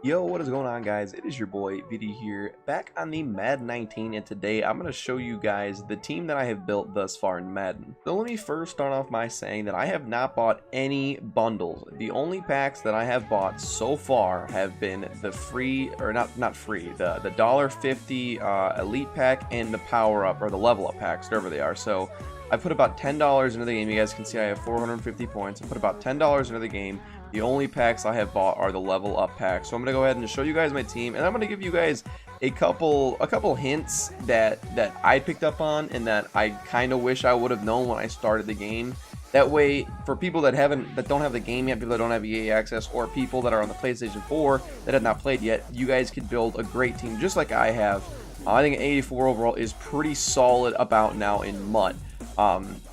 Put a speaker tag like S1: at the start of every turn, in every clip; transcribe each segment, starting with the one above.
S1: Yo, what is going on, guys? It is your boy VD here, back on the Madden 19, and today I'm going to show you guys the team that I have built thus far in Madden. So let me first start off by saying that I have not bought any bundles. The only packs that I have bought so far have been the free, or not free, the $1.50 Elite Pack and the Power Up, or the Level Up packs, whatever they are. So I put about $10 into the game. You guys can see I have 450 points. I put about $10 into the game. The only packs I have bought are the level up packs. So I'm gonna go ahead and show you guys my team, and I'm gonna give you guys a couple hints that I picked up on and that I kind of wish I would have known when I started the game. That way, for people that don't have the game yet, people that don't have EA access, or people that are on the PlayStation 4 that have not played yet, you guys could build a great team just like I have. I think an 84 overall is pretty solid about now in MUT.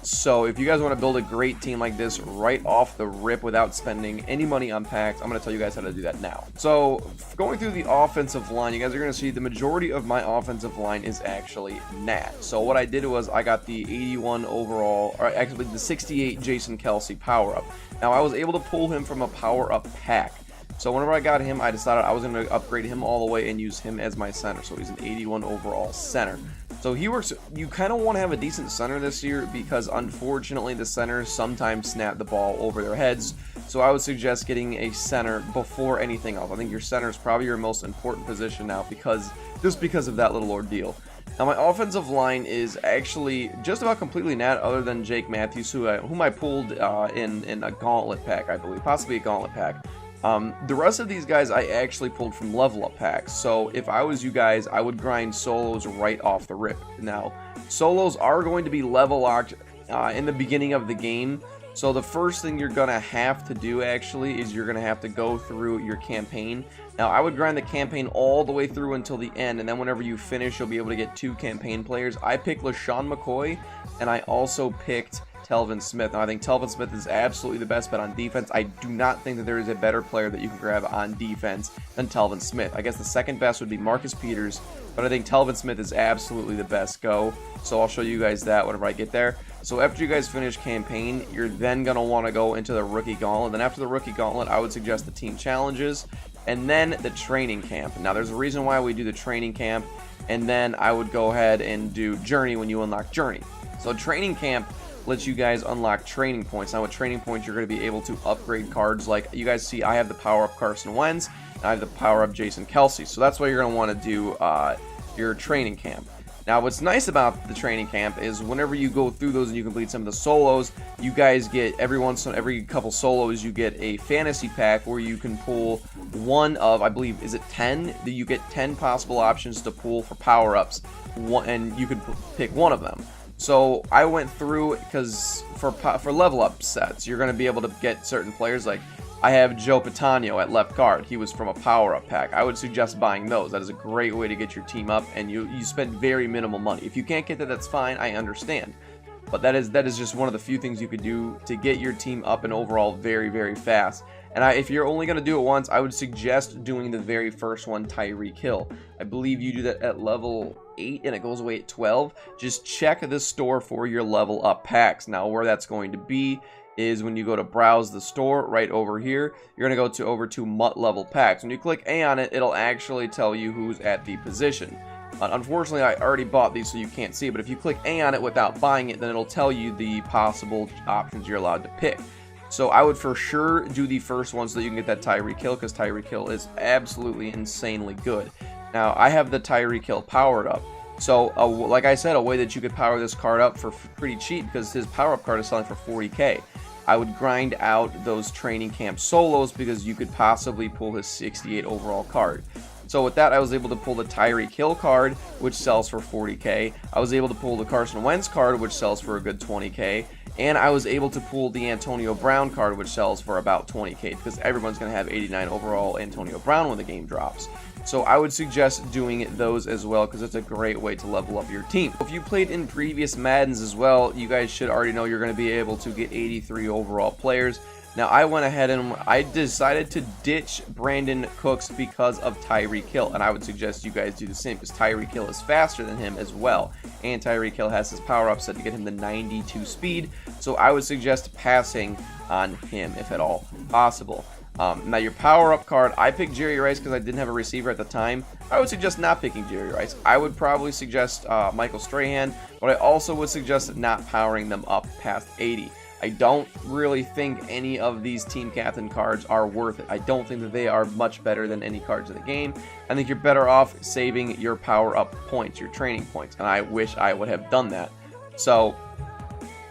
S1: So if you guys want to build a great team like this right off the rip without spending any money on packs, I'm going to tell you guys how to do that now. So going through the offensive line, you guys are going to see the majority of my offensive line is actually Nat. So what I did was I got the 81 overall, or actually the 68 Jason Kelce power up. Now I was able to pull him from a power up pack. So whenever I got him, I decided I was going to upgrade him all the way and use him as my center. So he's an 81 overall center. So he works. You kind of want to have a decent center this year because unfortunately the centers sometimes snap the ball over their heads. So I would suggest getting a center before anything else. I think your center is probably your most important position now just because of that little ordeal. Now my offensive line is actually just about completely Nat, other than Jake Matthews, whom I pulled in a gauntlet pack, I believe, possibly a gauntlet pack. The rest of these guys I actually pulled from level up packs. So if I was you guys, I would grind solos right off the rip. Now, solos are going to be level locked in the beginning of the game. So the first thing you're going to have to do actually is you're going to have to go through your campaign. Now, I would grind the campaign all the way through until the end, and then whenever you finish, you'll be able to get 2 campaign players. I picked LaShawn McCoy, and I also picked Telvin Smith. Now, I think Telvin Smith is absolutely the best bet on defense. I do not think that there is a better player that you can grab on defense than Telvin Smith. I guess the second best would be Marcus Peters, but I think Telvin Smith is absolutely the best go. So I'll show you guys that whenever I get there. So after you guys finish campaign, you're then going to want to go into the rookie gauntlet. Then after the rookie gauntlet, I would suggest the team challenges and then the training camp. Now, there's a reason why we do the training camp, and then I would go ahead and do journey when you unlock journey. So training camp lets you guys unlock training points. Now with training points, you're going to be able to upgrade cards. Like you guys see, I have the power up Carson Wentz, and I have the power up Jason Kelce. So that's why you're going to want to do your training camp. Now what's nice about the training camp is whenever you go through those and you complete some of the solos, you guys get every couple solos you get a fantasy pack where you can pull one of, I believe, is it 10? You get 10 possible options to pull for power ups, and you can pick one of them. So I went through, because for level up sets, you're going to be able to get certain players. Like I have Joe Patano at left guard. He was from a power up pack. I would suggest buying those. That is a great way to get your team up, and you spend very minimal money. If you can't get that, that's fine. I understand. But that is just one of the few things you could do to get your team up and overall very, very fast. And if you're only going to do it once, I would suggest doing the very first one, Tyreek Hill. I believe you do that at level 8 and it goes away at 12. Just check the store for your level up packs. Now where that's going to be is when you go to browse the store right over here, you're going to go over to MUT level packs. When you click A on it, it'll actually tell you who's at the position. Unfortunately, I already bought these, so you can't see, but if you click A on it without buying it, then it'll tell you the possible options you're allowed to pick. So I would for sure do the first one so that you can get that Tyreek Hill, because Tyreek Hill is absolutely insanely good. Now, I have the Tyreek Hill powered up. So, like I said, a way that you could power this card up for pretty cheap, because his power-up card is selling for 40K. I would grind out those training camp solos because you could possibly pull his 68 overall card. So with that, I was able to pull the Tyreek Hill card, which sells for 40K. I was able to pull the Carson Wentz card, which sells for a good 20K. And I was able to pull the Antonio Brown card, which sells for about 20K, because everyone's going to have 89 overall Antonio Brown when the game drops. So I would suggest doing those as well, because it's a great way to level up your team. If you played in previous Maddens as well, you guys should already know you're going to be able to get 83 overall players. Now, I went ahead and I decided to ditch Brandon Cooks because of Tyreek Hill, and I would suggest you guys do the same, because Tyreek Hill is faster than him as well, and Tyreek Hill has his power-up set to get him the 92 speed, so I would suggest passing on him if at all possible. Now your power-up card, I picked Jerry Rice because I didn't have a receiver at the time. I would suggest not picking Jerry Rice. I would probably suggest Michael Strahan, but I also would suggest not powering them up past 80. I don't really think any of these team captain cards are worth it. I don't think that they are much better than any cards in the game. I think you're better off saving your power-up points, your training points, and I wish I would have done that. So,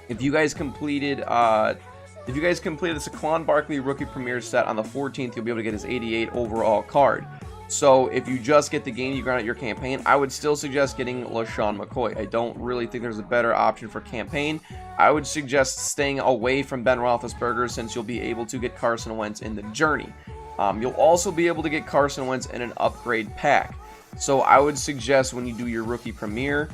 S1: if you guys completed the Saquon Barkley Rookie Premier set on the 14th, you'll be able to get his 88 overall card. So if you just get the game, you grind out your campaign, I would still suggest getting LaShawn McCoy. I don't really think there's a better option for campaign. I would suggest staying away from Ben Roethlisberger since you'll be able to get Carson Wentz in the journey. You'll also be able to get Carson Wentz in an upgrade pack. So I would suggest when you do your Rookie Premier,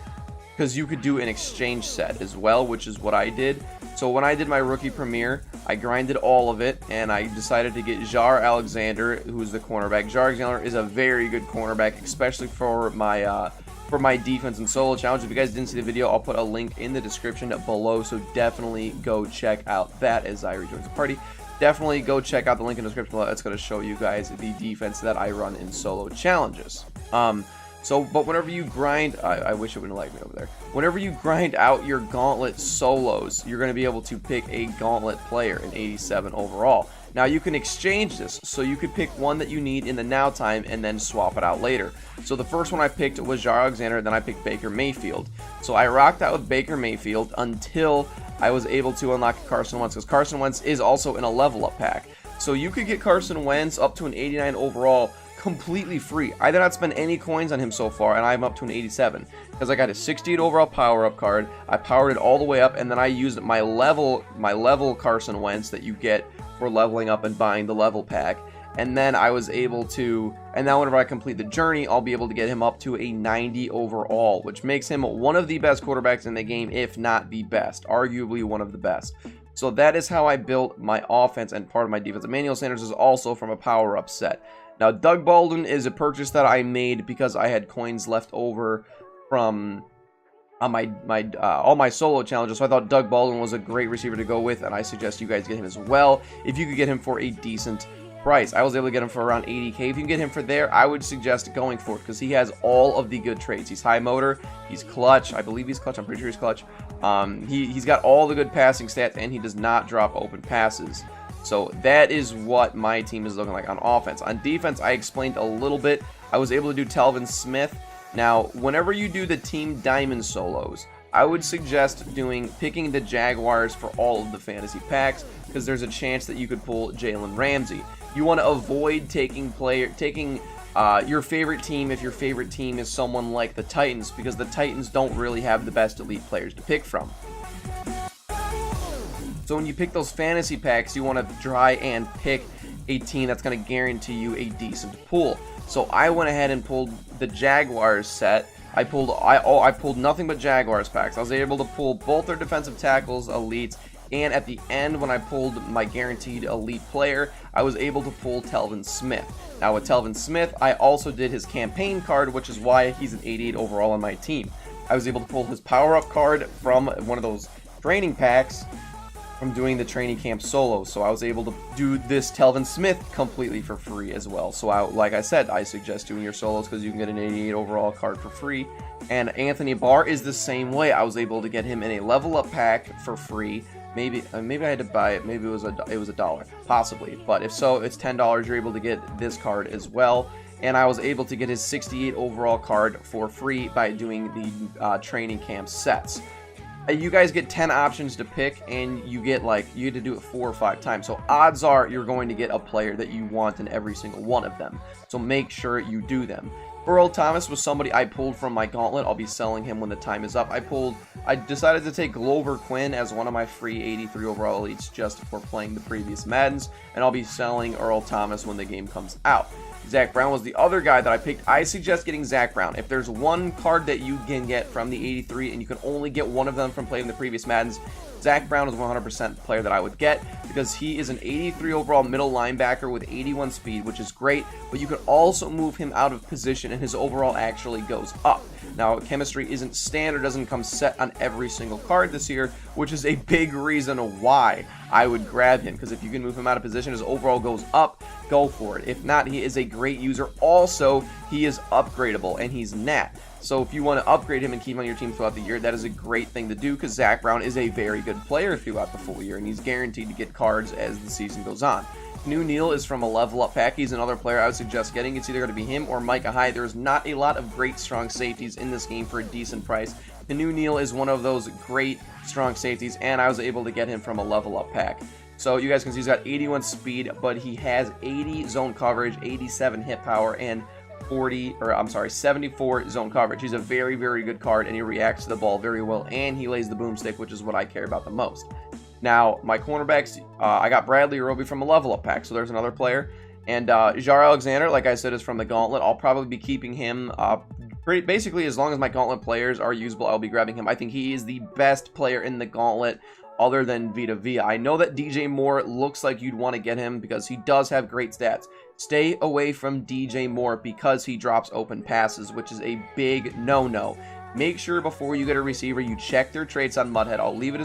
S1: because you could do an exchange set as well, which is what I did. So when I did my Rookie Premier, I grinded all of it, and I decided to get Jaire Alexander, who's the cornerback. Jaire Alexander is a very good cornerback, especially for my defense and solo challenge. If you guys didn't see the video, I'll put a link in the description below, so definitely go check out that as I rejoin the party. Definitely go check out the link in the description below. That's going to show you guys the defense that I run in solo challenges. But whenever you grind, I wish it wouldn't like me over there. Whenever you grind out your gauntlet solos, you're going to be able to pick a gauntlet player in 87 overall. Now you can exchange this, so you could pick one that you need in the now time and then swap it out later. So the first one I picked was Jaire Alexander, then I picked Baker Mayfield. So I rocked out with Baker Mayfield until I was able to unlock Carson Wentz, because Carson Wentz is also in a level up pack. So you could get Carson Wentz up to an 89 overall completely free. I did not spend any coins on him so far, and I'm up to an 87 because I got a 68 overall power up card. I powered it all the way up, and then I used my level Carson Wentz that you get for leveling up and buying the level pack. And then I was able to, and now whenever I complete the journey, I'll be able to get him up to a 90 overall, which makes him one of the best quarterbacks in the game, if not the best, arguably one of the best. So that is how I built my offense and part of my defense. Emmanuel Sanders is also from a power-up set. Now, Doug Baldwin is a purchase that I made because I had coins left over from all my solo challenges, so I thought Doug Baldwin was a great receiver to go with, and I suggest you guys get him as well if you could get him for a decent price. I was able to get him for around 80k. If you can get him for there, I would suggest going for it because he has all of the good traits. He's high motor, he's clutch, I believe he's clutch, I'm pretty sure he's clutch. He's got all the good passing stats, and he does not drop open passes. So that is what my team is looking like on offense. On defense, I explained a little bit. I was able to do Telvin Smith. Now, whenever you do the Team Diamond solos, I would suggest picking the Jaguars for all of the fantasy packs because there's a chance that you could pull Jalen Ramsey. You want to avoid taking your favorite team if your favorite team is someone like the Titans, because the Titans don't really have the best elite players to pick from. So when you pick those fantasy packs, you want to try and pick a team that's going to guarantee you a decent pool. So I went ahead and pulled the Jaguars set. I pulled nothing but Jaguars packs. I was able to pull both their defensive tackles, elites, and at the end when I pulled my guaranteed elite player, I was able to pull Telvin Smith. Now with Telvin Smith, I also did his campaign card, which is why he's an 88 overall on my team. I was able to pull his power-up card from one of those training packs from doing the training camp solo, so I was able to do this Telvin Smith completely for free as well. So like I said, I suggest doing your solos because you can get an 88 overall card for free. And Anthony Barr is the same way. I was able to get him in a level up pack for free. Maybe I had to buy it. Maybe it was $1, possibly. But if so, it's $10. You're able to get this card as well. And I was able to get his 68 overall card for free by doing the training camp sets. You guys get 10 options to pick, and you get to do it 4 or 5 times. So odds are you're going to get a player that you want in every single one of them. So make sure you do them. Earl Thomas was somebody I pulled from my gauntlet. I'll be selling him when the time is up. I decided to take Glover Quinn as one of my free 83 overall elites just for playing the previous Maddens, and I'll be selling Earl Thomas when the game comes out. Zach Brown was the other guy that I picked. I suggest getting Zach Brown. If there's one card that you can get from the 83 and you can only get one of them from playing the previous Maddens, Zach Brown is 100% the player that I would get because he is an 83 overall middle linebacker with 81 speed, which is great, but you can also move him out of position and his overall actually goes up. Now, chemistry isn't standard, doesn't come set on every single card this year, which is a big reason why I would grab him, because if you can move him out of position, his overall goes up, go for it. If not, he is a great user. Also, he is upgradable, and he's nat. So if you want to upgrade him and keep him on your team throughout the year, that is a great thing to do, because Zach Brown is a very good player throughout the full year, and he's guaranteed to get cards as the season goes on. New Neal is from a level up pack. He's another player I would suggest getting. It's either going to be him or Micah Hyde. There's not a lot of great strong safeties in this game for a decent price. The New Neal is one of those great strong safeties, and I was able to get him from a level up pack. So you guys can see he's got 81 speed, but he has 80 zone coverage, 87 hit power, and 74 zone coverage. He's a very, very good card, and he reacts to the ball very well, and he lays the boomstick, which is what I care about the most. Now, my cornerbacks, I got Bradley Roby from a level up pack, so there's another player. And Jair Alexander, like I said, is from the Gauntlet. I'll probably be keeping him basically as long as my Gauntlet players are usable. I'll be grabbing him. I think he is the best player in the Gauntlet other than Vita Vea. I know that DJ Moore looks like you'd want to get him because he does have great stats. Stay away from DJ Moore because he drops open passes, which is a big no-no. Make sure before you get a receiver, you check their traits on Mudhead. I'll leave it in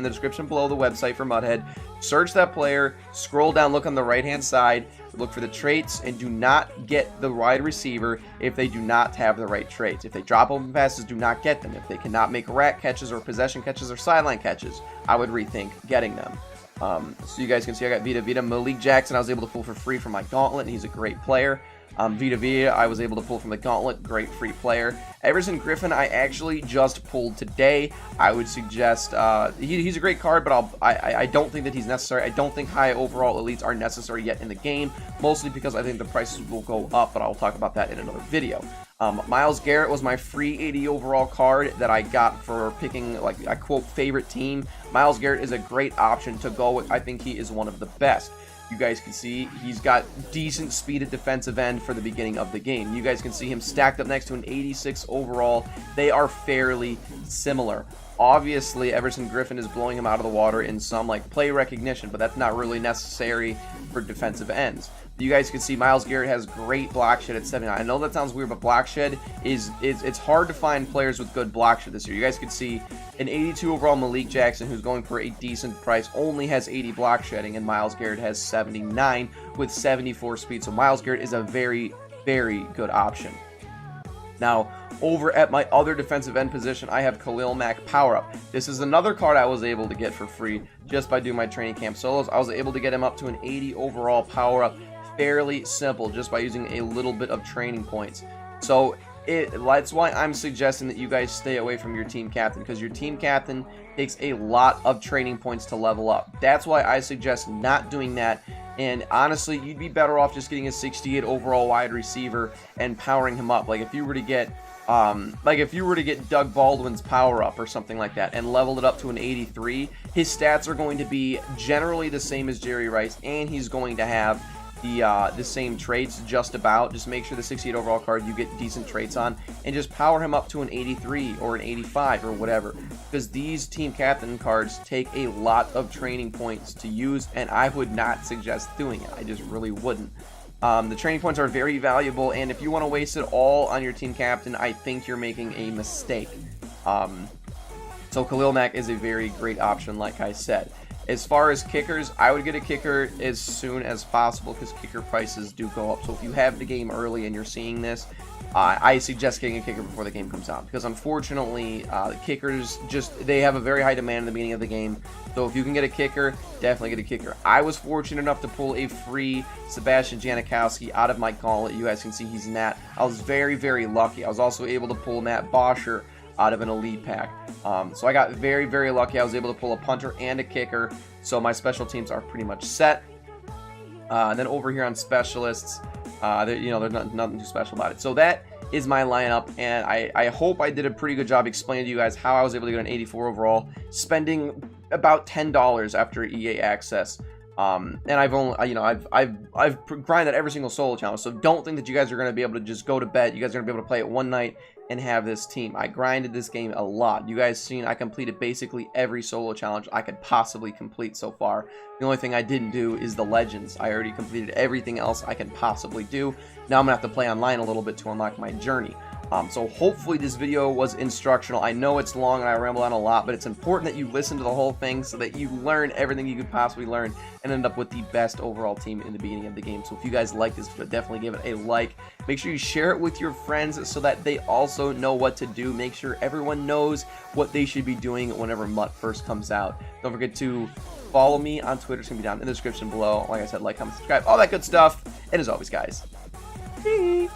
S1: the description below the website for Mudhead. Search that player, scroll down, look on the right-hand side, look for the traits, and do not get the wide receiver if they do not have the right traits. If they drop open passes, do not get them. If they cannot make rack catches or possession catches or sideline catches, I would rethink getting them. So you guys can see I got Vita Vea. Malik Jackson I was able to pull for free from my Gauntlet, and he's a great player. Vita Vea I was able to pull from the Gauntlet, great free player. Everson Griffin I actually just pulled today. I would suggest he's a great card, but I don't think that he's necessary. I don't think high overall elites are necessary yet in the game, mostly because I think the prices will go up, but I'll talk about that in another video. Myles Garrett was my free 80 overall card that I got for picking, like, I quote, favorite team. Myles Garrett is a great option to go with. I think he is one of the best. You guys can see he's got decent speed at defensive end for the beginning of the game. You guys can see him stacked up next to an 86 overall. They are fairly similar. Obviously, Everson Griffin is blowing him out of the water in some like play recognition, but that's not really necessary for defensive ends. You guys can see Myles Garrett has great block shed at 79. I know that sounds weird, but block shed it's hard to find players with good block shed this year. You guys can see an 82 overall Malik Jackson, who's going for a decent price, only has 80 block shedding, and Myles Garrett has 79 with 74 speed. So Myles Garrett is a very, very good option. Now, over at my other defensive end position, I have Khalil Mack Power Up. This is another card I was able to get for free just by doing my training camp solos. I was able to get him up to an 80 overall Power Up. Fairly simple, just by using a little bit of training points. So that's why I'm suggesting that you guys stay away from your team captain, because your team captain takes a lot of training points to level up. That's why I suggest not doing that. And honestly, you'd be better off just getting a 68 overall wide receiver and powering him up. Like if you were to get Doug Baldwin's power up or something like that and leveled it up to an 83, his stats are going to be generally the same as Jerry Rice, and he's going to have the same traits just about. Just make sure the 68 overall card you get decent traits on, and just power him up to an 83 or an 85 or whatever, because these team captain cards take a lot of training points to use, and I would not suggest doing it. I just really wouldn't. The training points are very valuable, and if you want to waste it all on your team captain, I think you're making a mistake. So Khalil Mack is a very great option, like I said. As far as kickers, I would get a kicker as soon as possible because kicker prices do go up. So if you have the game early and you're seeing this, I suggest getting a kicker before the game comes out, because unfortunately, the kickers they have a very high demand in the beginning of the game. So if you can get a kicker, definitely get a kicker. I was fortunate enough to pull a free Sebastian Janikowski out of my Gauntlet. You guys can see he's Nat. I was very, very lucky. I was also able to pull Matt Bosher out of an elite pack. So I got very, very lucky. I was able to pull a punter and a kicker, so my special teams are pretty much set. And then over here on specialists, there's nothing too special about it. So that is my lineup, and I hope I did a pretty good job explaining to you guys how I was able to get an 84 overall, spending about $10 after EA access. And I've only, I've grinded every single solo challenge, so don't think that you guys are going to be able to just go to bed. You guys are going to be able to play it one night and have this team. I grinded this game a lot. You guys seen I completed basically every solo challenge I could possibly complete so far. The only thing I didn't do is the legends. I already completed everything else I can possibly do. Now I'm gonna have to play online a little bit to unlock my journey. So hopefully this video was instructional. I know it's long and I ramble on a lot, but it's important that you listen to the whole thing so that you learn everything you could possibly learn and end up with the best overall team in the beginning of the game. So if you guys like this video, definitely give it a like. Make sure you share it with your friends so that they also know what to do. Make sure everyone knows what they should be doing whenever MUT first comes out. Don't forget to follow me on Twitter. It's going to be down in the description below. Like I said, like, comment, subscribe, all that good stuff. And as always, guys, peace.